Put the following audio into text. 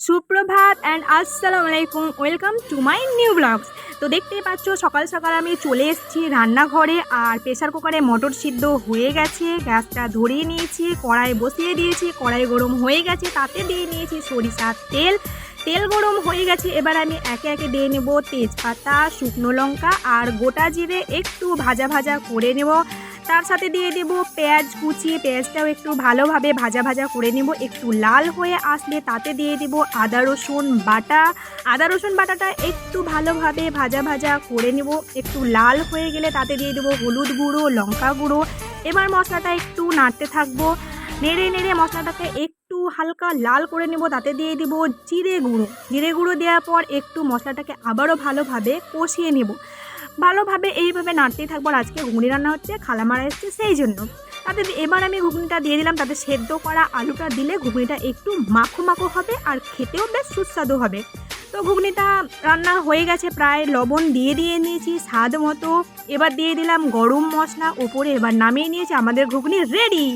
সুপ্রভাত অ্যান্ড আসসালামু আলাইকুম, welcome to my new vlogs. তো দেখতেই পাচ্ছ সকাল সকাল আমি চলে এসেছি রান্নাঘরে। আর প্রেসার কুকারে মটর সিদ্ধ হয়ে গেছে, গ্যাসটা ধরিয়ে নিয়েছি, কড়াই বসিয়ে দিয়েছি, কড়াই গরম হয়ে গেছে, তাতে দিয়ে নিয়েছি সরিষার তেল। তেল গরম হয়ে গেছে, এবার আমি একে একে দিয়ে নেব তেজপাতা, শুকনো লঙ্কা আর গোটা জিরে, একটু ভাজা ভাজা করে নেব। তার সাথে দিয়ে দেব পেঁয়াজ কুচি, পেঁয়াজটাও একটু ভালোভাবে ভাজা ভাজা করে নেব। একটু লাল হয়ে আসলে তাতে দিয়ে দেব আদা রসুন বাটা। আদা রসুন বাটাটা একটু ভালোভাবে ভাজা ভাজা করে নেব। একটু লাল হয়ে গেলে তাতে দিয়ে দেব হলুদ গুঁড়ো, লঙ্কা গুঁড়ো। এবার মশলাটা একটু নাড়তে থাকবো, নেড়ে নেড়ে মশলাটাকে একটু হালকা লাল করে নেব। তাতে দিয়ে দেব জিরে গুঁড়ো। জিরে গুঁড়ো দেওয়ার পর একটু মশলাটাকে আবারও ভালোভাবে কষিয়ে নেব। ভালোভাবে এইভাবে নাড়তেই থাকবো। আর আজকে ঘুগনি রান্না হচ্ছে, খালামারা এসছে সেই জন্য। তাতে এবার আমি ঘুগনিটা দিয়ে দিলাম। তাতে সেদ্ধ করা আলুটা দিলে ঘুগনিটা একটু মাখো মাখো হবে আর খেতেও বেশ সুস্বাদু হবে। তো ঘুগনিটা রান্না হয়ে গেছে প্রায়, লবণ দিয়ে নিয়েছি স্বাদ মতো। এবার দিয়ে দিলাম গরম মশলা ওপরে, এবার নামিয়ে নিয়েছি, আমাদের ঘুগনি রেডি।